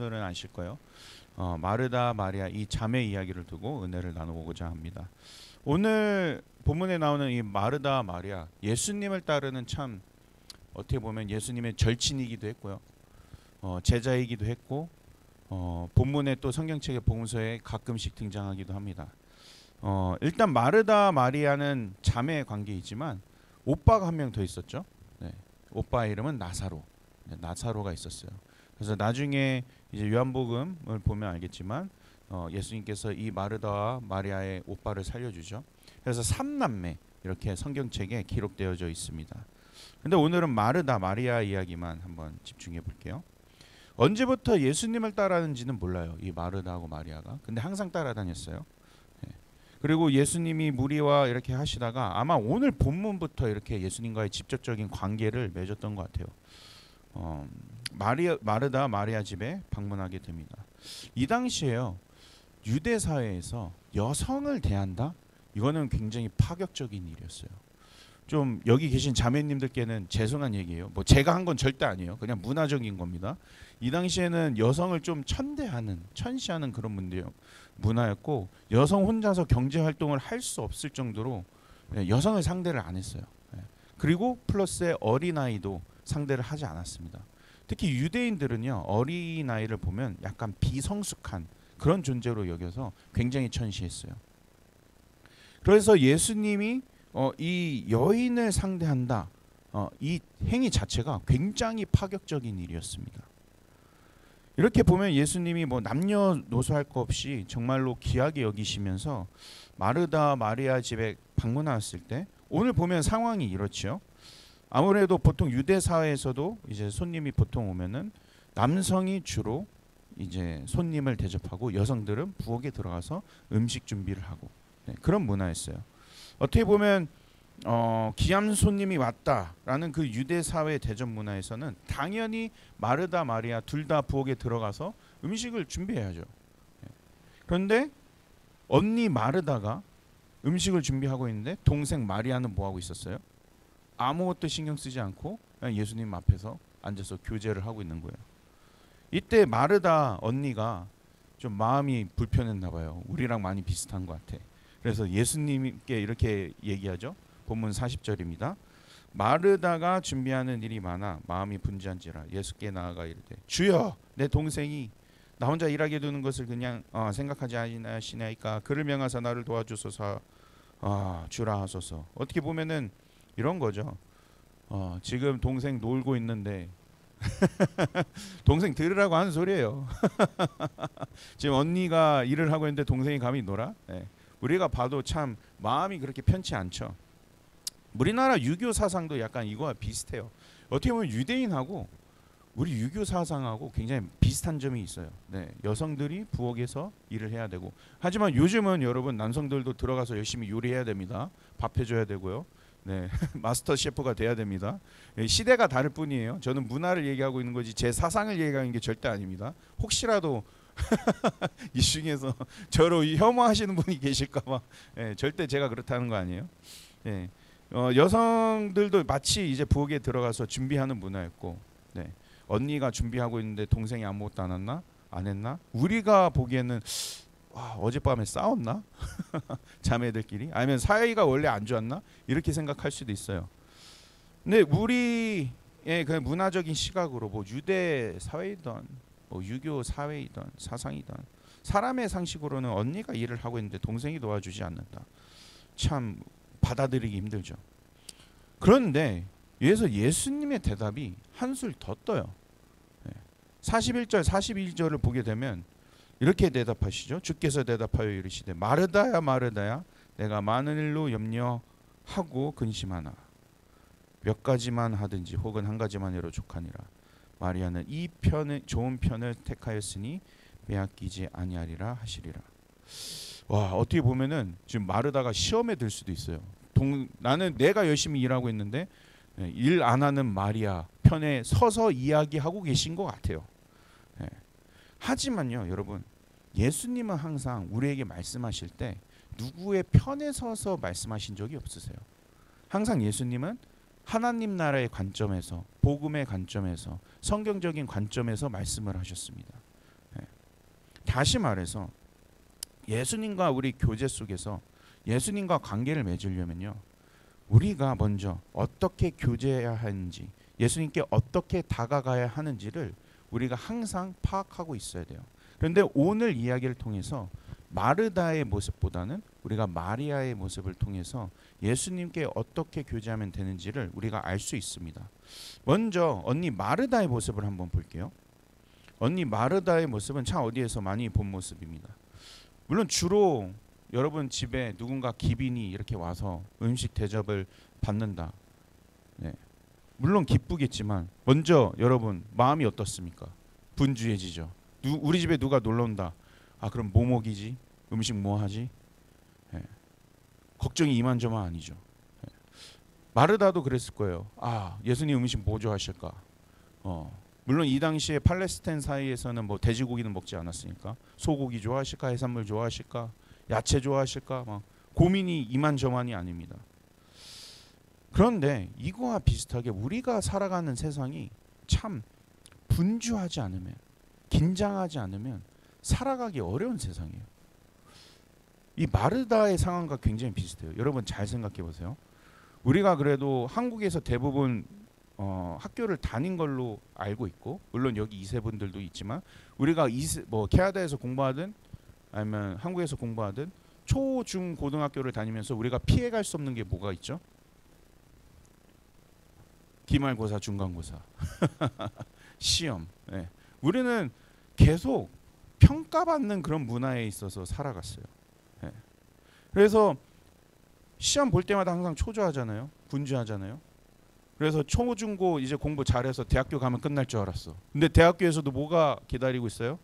분들은 아실 거예요. 마르다 마리아 이 자매 이야기를 두고 은혜를 나누고자 합니다. 오늘 본문에 나오는 이 마르다 마리아, 예수님을 따르는 참 어떻게 보면 예수님의 절친이기도 했고요. 제자이기도 했고 본문에 또 성경책의 복음서에 가끔씩 등장하기도 합니다. 일단 마르다 마리아는 자매 관계이지만 오빠가 한 명 더 있었죠. 네, 오빠의 이름은 나사로. 네, 나사로가 있었어요. 그래서 나중에 이제 요한복음을 보면 알겠지만 예수님께서 이 마르다와 마리아의 오빠를 살려주죠. 그래서 3남매 이렇게 성경책에 기록되어져 있습니다. 근데 오늘은 마르다 마리아 이야기만 한번 집중해 볼게요. 언제부터 예수님을 따라하는지는 몰라요, 이 마르다하고 마리아가. 근데 항상 따라다녔어요. 네. 그리고 예수님이 무리와 이렇게 하시다가 아마 오늘 본문부터 이렇게 예수님과의 직접적인 관계를 맺었던 것 같아요. 마르다 마리아 집에 방문하게 됩니다. 이 당시에요, 유대 사회에서 여성을 대한다? 이거는 굉장히 파격적인 일이었어요. 좀 여기 계신 자매님들께는 죄송한 얘기예요. 뭐 제가 한 건 절대 아니에요. 그냥 문화적인 겁니다. 이 당시에는 여성을 좀 천시하는 그런 문화였고, 여성 혼자서 경제 활동을 할 수 없을 정도로 여성을 상대를 안 했어요. 그리고 플러스에 어린아이도 상대를 하지 않았습니다. 특히 유대인들은요, 어린아이를 보면 약간 비성숙한 그런 존재로 여겨서 굉장히 천시했어요. 그래서 예수님이 이 여인을 상대한다, 이 행위 자체가 굉장히 파격적인 일이었습니다. 이렇게 보면 예수님이 뭐 남녀노소할 거 없이 정말로 귀하게 여기시면서 마르다 마리아 집에 방문하였을 때, 오늘 보면 상황이 이렇죠. 아무래도 보통 유대 사회에서도 이제 손님이 보통 오면은 남성이 주로 이제 손님을 대접하고 여성들은 부엌에 들어가서 음식 준비를 하고, 네, 그런 문화였어요. 어떻게 보면 귀한 손님이 왔다라는 그 유대 사회 대접 문화에서는 당연히 마르다 마리아 둘 다 부엌에 들어가서 음식을 준비해야죠. 그런데 언니 마르다가 음식을 준비하고 있는데 동생 마리아는 뭐 하고 있었어요? 아무것도 신경 쓰지 않고 그냥 예수님 앞에서 앉아서 교제를 하고 있는 거예요. 이때 마르다 언니가 좀 마음이 불편했나 봐요. 우리랑 많이 비슷한 것 같아. 그래서 예수님께 이렇게 얘기하죠. 본문 40절입니다. 마르다가 준비하는 일이 많아 마음이 분주한지라 예수께 나아가 이르되, 주여, 내 동생이 나 혼자 일하게 두는 것을 그냥 생각하지 아니하시나이까. 그를 명하사 나를 도와주소서. 주라 하소서. 어떻게 보면은 이런 거죠. 지금 동생 놀고 있는데 동생 들으라고 하는 소리예요. 지금 언니가 일을 하고 있는데 동생이 감히 놀아? 네. 우리가 봐도 참 마음이 그렇게 편치 않죠. 우리나라 유교 사상도 약간 이거와 비슷해요. 어떻게 보면 유대인하고 우리 유교 사상하고 굉장히 비슷한 점이 있어요. 네, 여성들이 부엌에서 일을 해야 되고, 하지만 요즘은 여러분 남성들도 들어가서 열심히 요리해야 됩니다. 밥 해줘야 되고요. 네, 마스터 셰프가 돼야 됩니다. 시대가 다를 뿐이에요. 저는 문화를 얘기하고 있는 거지 제 사상을 얘기하는 게 절대 아닙니다. 혹시라도 이 중에서 저를 혐오하시는 분이 계실까봐 절대 제가 그렇다는 거 아니에요. 여성들도 마치 이제 부엌에 들어가서 준비하는 문화였고, 언니가 준비하고 있는데 동생이 아무것도 안 했나? 우리가 보기에는 어젯밤에 싸웠나? 자매들끼리? 아니면 사이가 원래 안 좋았나? 이렇게 생각할 수도 있어요. 근데 우리의 그 문화적인 시각으로 뭐 유대 사회이든 뭐 유교 사회이든 사상이든 사람의 상식으로는 언니가 일을 하고 있는데 동생이 도와주지 않는다, 참 받아들이기 힘들죠. 그런데 여기서 예수님의 대답이 한술 더 떠요. 41절 42절을 보게 되면 이렇게 대답하시죠. 주께서 대답하여 이르시되, 마르다야 마르다야, 내가 많은 일로 염려하고 근심하나 몇 가지만 하든지 혹은 한 가지만 해도 족하니라. 마리아는 이 편을 좋은 편을 택하였으니 빼앗기지 아니하리라 하시리라. 와, 어떻게 보면은 지금 마르다가 시험에 들 수도 있어요. 나는 내가 열심히 일하고 있는데 일 안 하는 마리아 편에 서서 이야기하고 계신 것 같아요. 하지만요, 여러분, 예수님은 항상 우리에게 말씀하실 때 누구의 편에 서서 말씀하신 적이 없으세요. 항상 예수님은 하나님 나라의 관점에서, 복음의 관점에서, 성경적인 관점에서 말씀을 하셨습니다. 다시 말해서 예수님과 우리 교제 속에서 예수님과 관계를 맺으려면요, 우리가 먼저 어떻게 교제해야 하는지, 예수님께 어떻게 다가가야 하는지를 우리가 항상 파악하고 있어야 돼요. 그런데 오늘 이야기를 통해서 마르다의 모습보다는 우리가 마리아의 모습을 통해서 예수님께 어떻게 교제하면 되는지를 우리가 알 수 있습니다. 먼저 언니 마르다의 모습을 한번 볼게요. 언니 마르다의 모습은 참 어디에서 많이 본 모습입니다. 물론 주로 여러분 집에 누군가 기빈이 이렇게 와서 음식 대접을 받는다. 네. 물론 기쁘겠지만 먼저 여러분 마음이 어떻습니까? 분주해지죠. 우리 집에 누가 놀러 온다. 아, 그럼 뭐 먹이지? 음식 뭐 하지? 네. 걱정이 이만저만 아니죠. 네. 마르다도 그랬을 거예요. 아, 예수님 음식 뭐 좋아하실까? 물론 이 당시에 팔레스타인 사이에서는 뭐 돼지고기는 먹지 않았으니까 소고기 좋아하실까? 해산물 좋아하실까? 야채 좋아하실까? 막 고민이 이만저만이 아닙니다. 그런데 이거와 비슷하게 우리가 살아가는 세상이 참 분주하지 않으면, 긴장하지 않으면 살아가기 어려운 세상이에요. 이 마르다의 상황과 굉장히 비슷해요. 여러분 잘 생각해 보세요. 우리가 그래도 한국에서 대부분 학교를 다닌 걸로 알고 있고, 물론 여기 이세분들도 있지만 우리가 뭐 캐나다에서 공부하든 아니면 한국에서 공부하든 초, 중, 고등학교를 다니면서 우리가 피해갈 수 없는 게 뭐가 있죠? 기말고사, 중간고사, 시험. 네. 우리는 계속 평가받는 그런 문화에 있어서 살아갔어요. 네. 그래서 시험 볼 때마다 항상 초조하잖아요. 분주하잖아요. 그래서 초, 중, 고 이제 공부 잘해서 대학교 가면 끝날 줄 알았어. 근데 대학교에서도 뭐가 기다리고 있어요?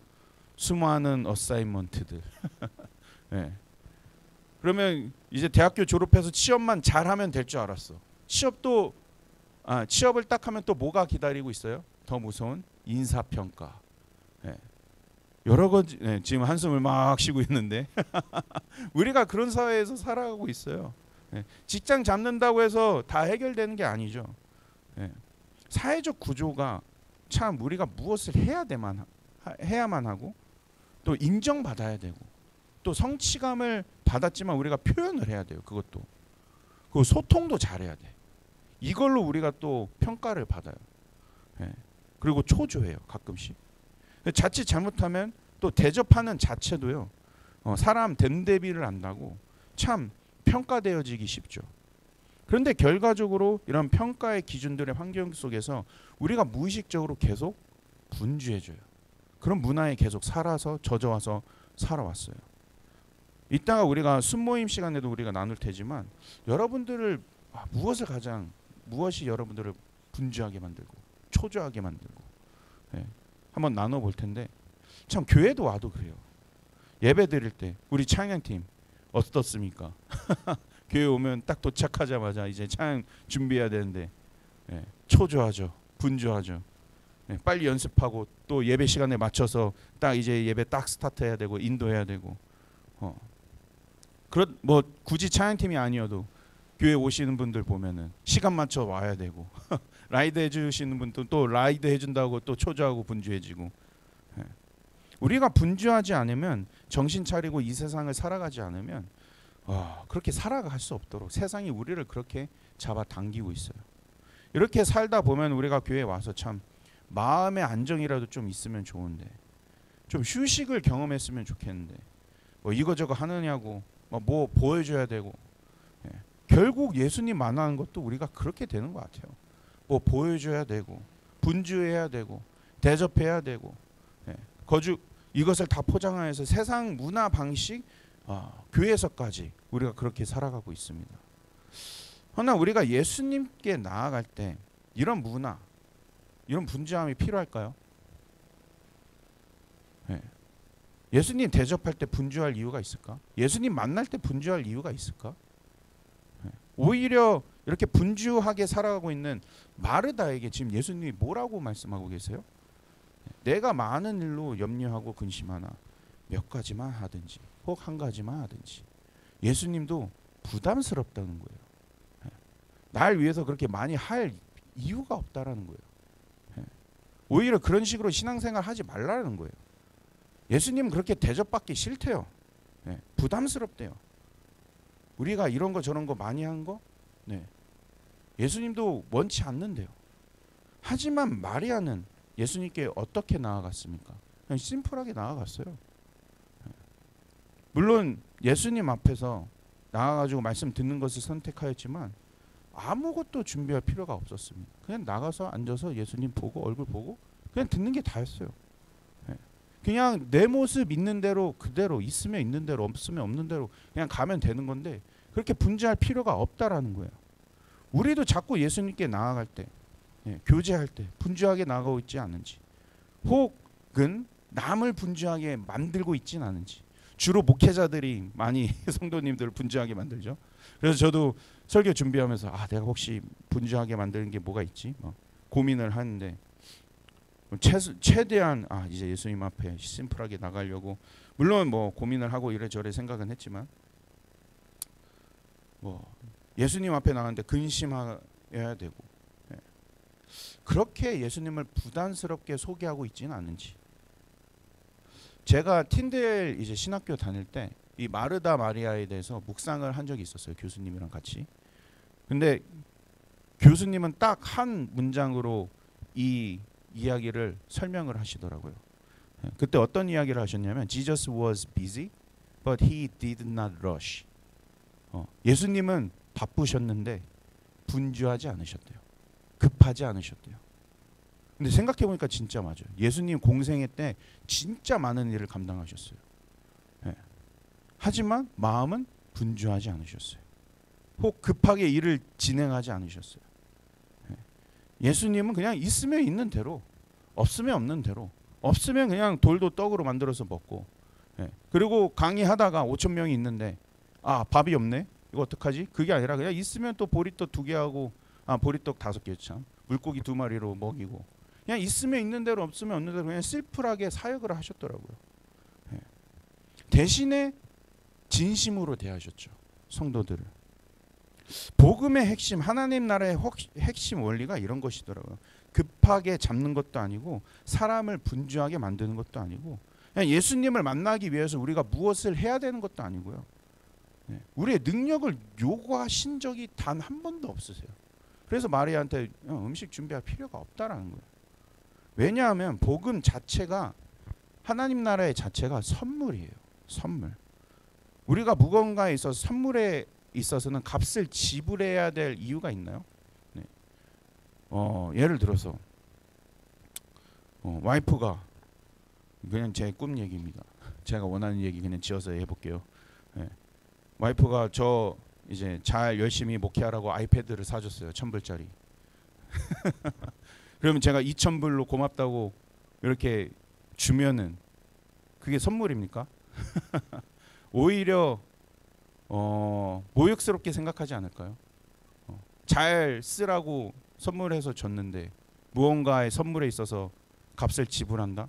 수많은 어사이먼트들. 네. 그러면 이제 대학교 졸업해서 취업만 잘하면 될 줄 알았어. 취업을 딱 하면 또 뭐가 기다리고 있어요? 더 무서운 인사평가. 네. 여러 가지. 네, 지금 한숨을 막 쉬고 있는데 우리가 그런 사회에서 살아가고 있어요. 네. 직장 잡는다고 해서 다 해결되는 게 아니죠. 네. 사회적 구조가 참 우리가 무엇을 해야만 하고 또 인정받아야 되고 또 성취감을 받았지만 우리가 표현을 해야 돼요. 그것도. 그 소통도 잘해야 돼. 이걸로 우리가 또 평가를 받아요. 네. 그리고 초조해요. 가끔씩. 자칫 잘못하면 또 대접하는 자체도요. 사람 됨대비를 안다고 참 평가되어지기 쉽죠. 그런데 결과적으로 이런 평가의 기준들의 환경 속에서 우리가 무의식적으로 계속 분주해져요. 그런 문화에 계속 살아서 젖어와서 살아왔어요. 이따가 우리가 순모임 시간에도 우리가 나눌 테지만 여러분들을 무엇이 여러분들을 분주하게 만들고 초조하게 만들고, 네, 한번 나눠볼 텐데 참 교회도 와도 그래요. 예배 드릴 때 우리 찬양팀 어떻습니까? 교회 오면 딱 도착하자마자 이제 찬양 준비해야 되는데 초조하죠. 분주하죠. 빨리 연습하고 또 예배 시간에 맞춰서 딱 이제 예배 딱 스타트해야 되고 인도해야 되고, 뭐 굳이 찬양팀이 아니어도 교회 오시는 분들 보면은 시간 맞춰 와야 되고 라이드 해주시는 분도 또 라이드 해준다고 또 초조하고 분주해지고. 우리가 분주하지 않으면, 정신 차리고 이 세상을 살아가지 않으면 그렇게 살아갈 수 없도록 세상이 우리를 그렇게 잡아당기고 있어요. 이렇게 살다 보면 우리가 교회에 와서 참 마음의 안정이라도 좀 있으면 좋은데, 좀 휴식을 경험했으면 좋겠는데 뭐 이거저거 하느냐고 뭐 보여줘야 되고, 결국 예수님 만나는 것도 우리가 그렇게 되는 것 같아요. 뭐 보여줘야 되고 분주해야 되고 대접해야 되고, 이것을 다 포장해서 세상 문화 방식, 교회에서까지 우리가 그렇게 살아가고 있습니다. 그러나 우리가 예수님께 나아갈 때 이런 문화, 이런 분주함이 필요할까요? 예수님 대접할 때 분주할 이유가 있을까? 예수님 만날 때 분주할 이유가 있을까? 오히려 이렇게 분주하게 살아가고 있는 마르다에게 지금 예수님이 뭐라고 말씀하고 계세요? 내가 많은 일로 염려하고 근심하나 몇 가지만 하든지 혹 한 가지만 하든지. 예수님도 부담스럽다는 거예요. 날 위해서 그렇게 많이 할 이유가 없다라는 거예요. 오히려 그런 식으로 신앙생활 하지 말라는 거예요. 예수님 그렇게 대접받기 싫대요. 네, 부담스럽대요. 우리가 이런 거 저런 거 많이 한 거, 네, 예수님도 원치 않는데요. 하지만 마리아는 예수님께 어떻게 나아갔습니까? 그냥 심플하게 나아갔어요. 물론 예수님 앞에서 나가가지고 말씀 듣는 것을 선택하였지만 아무것도 준비할 필요가 없었습니다. 그냥 나가서 앉아서 예수님 보고 얼굴 보고 그냥 듣는 게 다였어요. 그냥 내 모습 있는 대로 그대로, 있으면 있는 대로 없으면 없는 대로 그냥 가면 되는 건데 그렇게 분주할 필요가 없다라는 거예요. 우리도 자꾸 예수님께 나아갈 때, 교제할 때 분주하게 나아가고 있지 않은지, 혹은 남을 분주하게 만들고 있진 않은지. 주로 목회자들이 많이 성도님들을 분주하게 만들죠. 그래서 저도 설교 준비하면서 내가 혹시 분주하게 만드는 게 뭐가 있지? 고민을 하는데 최대한 이제 예수님 앞에 심플하게 나가려고, 물론 뭐 고민을 하고 이래저래 생각은 했지만 예수님 앞에 나가는데 근심해야 되고, 그렇게 예수님을 부담스럽게 소개하고 있지는 않은지. 제가 틴델 이제 신학교 다닐 때 이 마르다 마리아에 대해서 묵상을 한 적이 있었어요. 교수님이랑 같이. 근데 교수님은 딱 한 문장으로 이 이야기를 설명을 하시더라고요. 그때 어떤 이야기를 하셨냐면 Jesus was busy, but he did not rush. 예수님은 바쁘셨는데 분주하지 않으셨대요. 급하지 않으셨대요. 근데 생각해 보니까 진짜 맞아요. 예수님 공생애 때 진짜 많은 일을 감당하셨어요. 하지만 마음은 분주하지 않으셨어요. 혹 급하게 일을 진행하지 않으셨어요. 예수님은 그냥 있으면 있는 대로, 없으면 없는 대로, 없으면 그냥 돌도 떡으로 만들어서 먹고, 그리고 강의하다가 5천 명이 있는데 밥이 없네, 이거 어떡하지? 그게 아니라 그냥 있으면 또 보리떡 2개 하고, 보리떡 5개 참, 물고기 2마리로 먹이고, 그냥 있으면 있는 대로, 없으면 없는 대로 그냥 심플하게 사역을 하셨더라고요. 대신에 진심으로 대하셨죠, 성도들을. 복음의 핵심, 하나님 나라의 핵심 원리가 이런 것이더라고요. 급하게 잡는 것도 아니고 사람을 분주하게 만드는 것도 아니고, 그냥 예수님을 만나기 위해서 우리가 무엇을 해야 되는 것도 아니고요. 우리의 능력을 요구하신 적이 단 한 번도 없으세요. 그래서 마리아한테 음식 준비할 필요가 없다라는 거예요. 왜냐하면 복음 자체가, 하나님 나라의 자체가 선물이에요. 선물. 우리가 무언가에 있어서, 선물에 있어서는 값을 지불해야 될 이유가 있나요? 예를 들어서 와이프가, 그냥 제 꿈 얘기입니다. 제가 원하는 얘기 그냥 지어서 해볼게요. 와이프가 저 이제 잘 열심히 목회하라고 아이패드를 사줬어요. 1,000불짜리. 그러면 제가 2,000불로 고맙다고 이렇게 주면은 그게 선물입니까? 오히려 모욕스럽게 생각하지 않을까요? 잘 쓰라고 선물해서 줬는데 무언가의 선물에 있어서 값을 지불한다?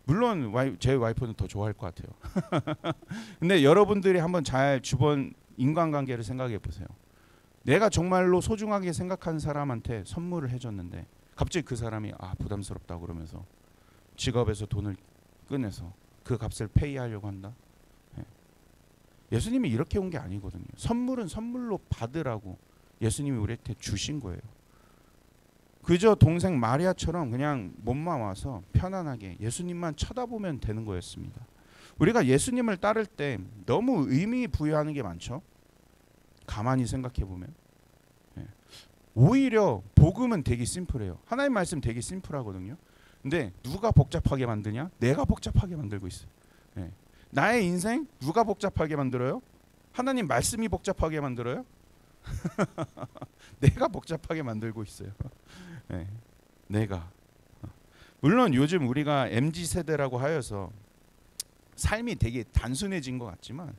물론 제 와이프는 더 좋아할 것 같아요. 근데 여러분들이 한번 잘 주변 인간관계를 생각해 보세요. 내가 정말로 소중하게 생각하는 사람한테 선물을 해줬는데 갑자기 그 사람이 부담스럽다고 그러면서 지갑에서 돈을 꺼내서 그 값을 페이하려고 한다? 예수님이 이렇게 온 게 아니거든요. 선물은 선물로 받으라고 예수님이 우리한테 주신 거예요. 그저 동생 마리아처럼 그냥 몸만 와서 편안하게 예수님만 쳐다보면 되는 거였습니다. 우리가 예수님을 따를 때 너무 의미 부여하는 게 많죠. 가만히 생각해 보면 오히려 복음은 되게 심플해요. 하나님 말씀 되게 심플하거든요. 근데 누가 복잡하게 만드냐? 내가 복잡하게 만들고 있어요. 나의 인생 누가 복잡하게 만들어요? 하나님 말씀이 복잡하게 만들어요? 내가 복잡하게 만들고 있어요. 내가. 물론 요즘 우리가 MZ세대라고 하여서 삶이 되게 단순해진 것 같지만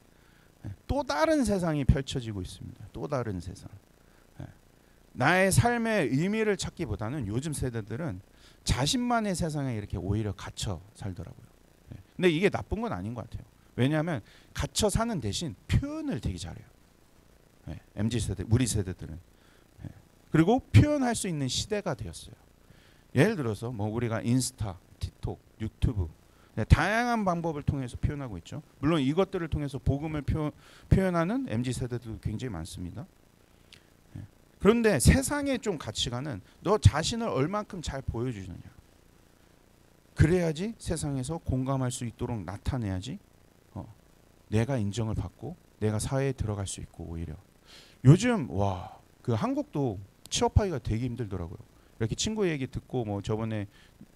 또 다른 세상이 펼쳐지고 있습니다. 또 다른 세상. 나의 삶의 의미를 찾기보다는 요즘 세대들은 자신만의 세상에 이렇게 오히려 갇혀 살더라고요. 근데 이게 나쁜 건 아닌 것 같아요. 왜냐하면 갇혀 사는 대신 표현을 되게 잘해요. MZ세대, 우리 세대들은. 그리고 표현할 수 있는 시대가 되었어요. 예를 들어서 뭐 우리가 인스타, 틱톡, 유튜브 네, 다양한 방법을 통해서 표현하고 있죠. 물론 이것들을 통해서 복음을 표현하는 MZ 세대도 굉장히 많습니다. 네. 그런데 세상의 좀 가치관은 너 자신을 얼만큼 잘 보여주느냐. 그래야지 세상에서 공감할 수 있도록 나타내야지 내가 인정을 받고 내가 사회에 들어갈 수 있고. 오히려 요즘 그 한국도 취업하기가 되게 힘들더라고요. 이렇게 친구 얘기 듣고 뭐 저번에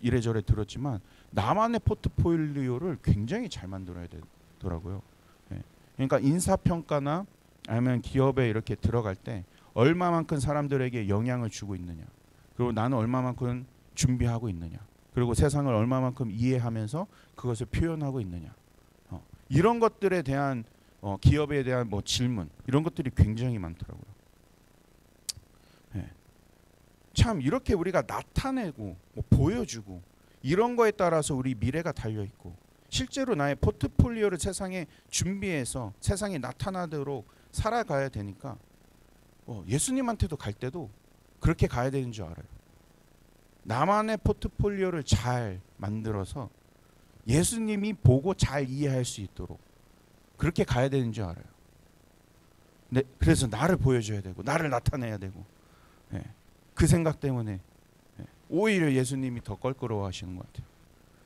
이래저래 들었지만 나만의 포트폴리오를 굉장히 잘 만들어야 되더라고요. 예. 그러니까 인사평가나 아니면 기업에 이렇게 들어갈 때 얼마만큼 사람들에게 영향을 주고 있느냐, 그리고 나는 얼마만큼 준비하고 있느냐, 그리고 세상을 얼마만큼 이해하면서 그것을 표현하고 있느냐, 이런 것들에 대한 기업에 대한 뭐 질문, 이런 것들이 굉장히 많더라고요. 예. 참 이렇게 우리가 나타내고 뭐 보여주고 이런 거에 따라서 우리 미래가 달려 있고, 실제로 나의 포트폴리오를 세상에 준비해서 세상에 나타나도록 살아가야 되니까 예수님한테도 갈 때도 그렇게 가야 되는 줄 알아요. 나만의 포트폴리오를 잘 만들어서 예수님이 보고 잘 이해할 수 있도록 그렇게 가야 되는 줄 알아요. 네, 그래서 나를 보여줘야 되고 나를 나타내야 되고, 예, 그 생각 때문에 오히려 예수님이 더 껄끄러워하시는 것 같아요.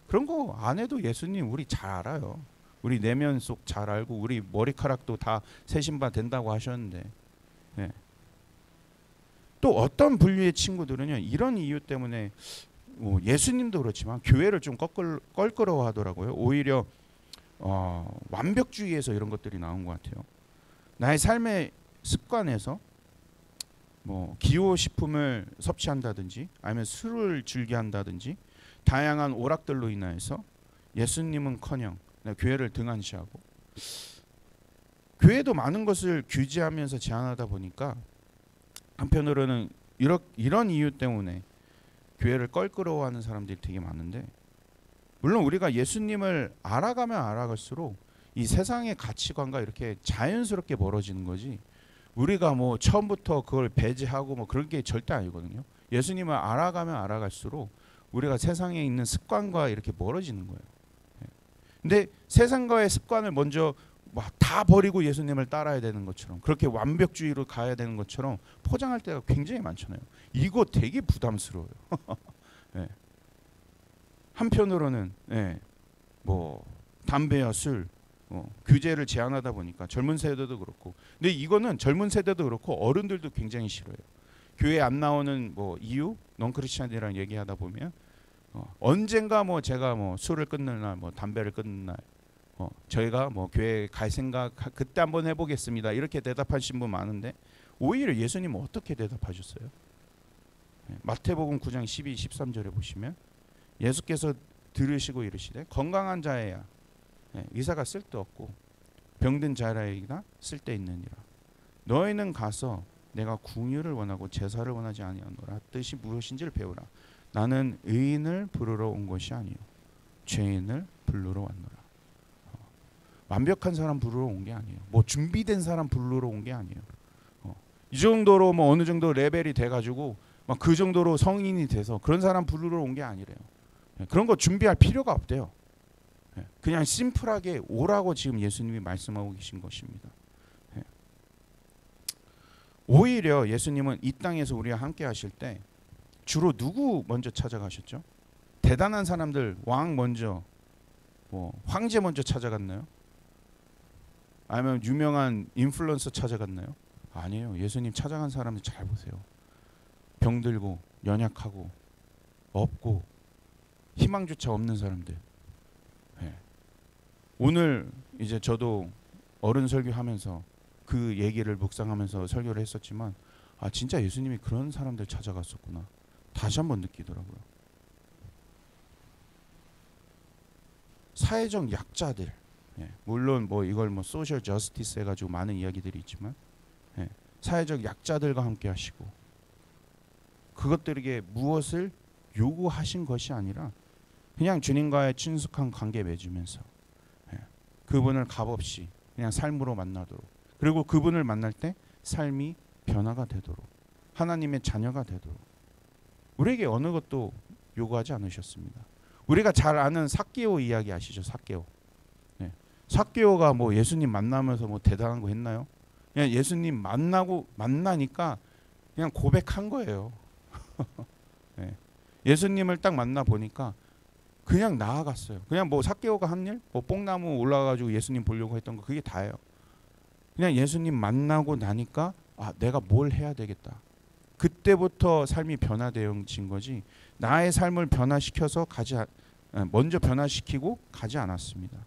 그런 거 안 해도 예수님 우리 잘 알아요. 우리 내면 속 잘 알고 우리 머리카락도 다 세신바 된다고 하셨는데, 예. 또 어떤 분류의 친구들은요, 이런 이유 때문에 예수님도 그렇지만 교회를 좀 껄끄러워하더라고요. 오히려 완벽주의에서 이런 것들이 나온 것 같아요. 나의 삶의 습관에서 뭐 기호식품을 섭취한다든지 아니면 술을 즐겨한다든지 다양한 오락들로 인하여서 예수님은커녕 교회를 등한시하고, 교회도 많은 것을 규제하면서 제한하다 보니까 한편으로는 이런 이유 때문에 교회를 껄끄러워하는 사람들이 되게 많은데, 물론 우리가 예수님을 알아가면 알아갈수록 이 세상의 가치관과 이렇게 자연스럽게 멀어지는 거지, 우리가 뭐 처음부터 그걸 배제하고 뭐 그런 게 절대 아니거든요. 예수님을 알아가면 알아갈수록 우리가 세상에 있는 습관과 이렇게 멀어지는 거예요. 근데 세상과의 습관을 먼저 막 다 버리고 예수님을 따라야 되는 것처럼, 그렇게 완벽주의로 가야 되는 것처럼 포장할 때가 굉장히 많잖아요. 이거 되게 부담스러워요. 네. 한편으로는 뭐 담배와 술 규제를 제한하다 보니까 젊은 세대도 그렇고, 근데 이거는 젊은 세대도 그렇고 어른들도 굉장히 싫어요. 교회 안 나오는 뭐 이유, 넌크리스찬이랑 얘기하다 보면 언젠가 뭐 제가 뭐 술을 끊는 날, 뭐 담배를 끊는 날, 저희가 뭐 교회 갈 생각 그때 한번 해보겠습니다, 이렇게 대답하신 분 많은데, 오히려 예수님은 어떻게 대답하셨어요? 마태복음 9장 12, 13절에 보시면 예수께서 들으시고 이르시되 건강한 자에야 의사가 쓸데없고 병든 자라에게나 쓸데있느니라. 너희는 가서 내가 궁유를 원하고 제사를 원하지 아니하노라. 뜻이 무엇인지를 배우라. 나는 의인을 부르러 온 것이 아니요 죄인을 부르러 왔노라. 완벽한 사람 부르러 온 게 아니에요. 뭐 준비된 사람 부르러 온 게 아니에요. 이 정도로 뭐 어느 정도 레벨이 돼가지고 막 그 정도로 성인이 돼서 그런 사람 부르러 온 게 아니래요. 그런 거 준비할 필요가 없대요. 그냥 심플하게 오라고 지금 예수님이 말씀하고 계신 것입니다. 오히려 예수님은 이 땅에서 우리와 함께 하실 때 주로 누구 먼저 찾아가셨죠? 대단한 사람들, 왕 먼저, 뭐 황제 먼저 찾아갔나요? 아니면 유명한 인플루언서 찾아갔나요? 아니에요. 예수님 찾아간 사람들 잘 보세요. 병들고 연약하고 없고 희망조차 없는 사람들. 오늘 이제 저도 어른 설교하면서 그 얘기를 묵상하면서 설교를 했었지만, 진짜 예수님이 그런 사람들 찾아갔었구나 다시 한번 느끼더라고요. 사회적 약자들, 물론 뭐 이걸 뭐 소셜 저스티스 해가지고 많은 이야기들이 있지만, 사회적 약자들과 함께 하시고, 그것들에게 무엇을 요구하신 것이 아니라 그냥 주님과의 친숙한 관계 맺으면서 그분을 값없이 그냥 삶으로 만나도록, 그리고 그분을 만날 때 삶이 변화가 되도록, 하나님의 자녀가 되도록, 우리에게 어느 것도 요구하지 않으셨습니다. 우리가 잘 아는 삭개오 이야기 아시죠? 삭개오. 네. 삭개오가 뭐 예수님 만나면서 뭐 대단한 거 했나요? 그냥 예수님 만나니까 그냥 고백한 거예요. 네. 예수님을 딱 만나 보니까 그냥 나아갔어요. 그냥 뭐 삭개오가 한 일, 뭐 뽕나무 올라가가지고 예수님 보려고 했던 거 그게 다예요. 그냥 예수님 만나고 나니까 아 내가 뭘 해야 되겠다. 그때부터 삶이 변화되어진 거지. 나의 삶을 변화시켜서 먼저 변화시키고 가지 않았습니다.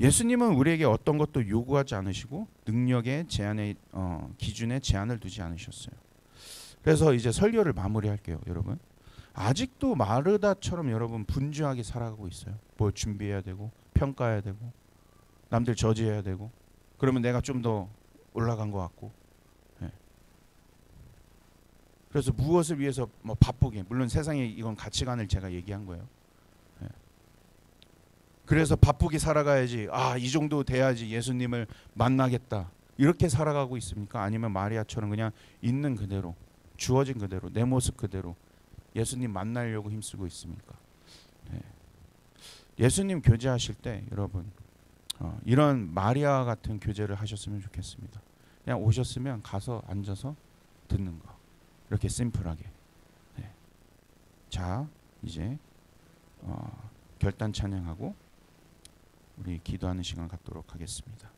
예수님은 우리에게 어떤 것도 요구하지 않으시고 능력의 제한의 기준에 제한을 두지 않으셨어요. 그래서 이제 설교를 마무리할게요, 여러분. 아직도 마르다처럼 여러분 분주하게 살아가고 있어요. 뭘 준비해야 되고 평가해야 되고 남들 저지해야 되고 그러면 내가 좀 더 올라간 것 같고. 네. 그래서 무엇을 위해서 뭐 바쁘게 물론 세상에 이건 가치관을 제가 얘기한 거예요. 네. 그래서 바쁘게 살아가야지. 아, 이 정도 돼야지 예수님을 만나겠다. 이렇게 살아가고 있습니까? 아니면 마리아처럼 그냥 있는 그대로 주어진 그대로 내 모습 그대로 예수님 만나려고 힘쓰고 있습니까? 네. 예수님 교제하실 때 여러분 이런 마리아 같은 교제를 하셨으면 좋겠습니다. 그냥 오셨으면 가서 앉아서 듣는 거 이렇게 심플하게. 네. 자 이제 결단 찬양하고 우리 기도하는 시간 갖도록 하겠습니다.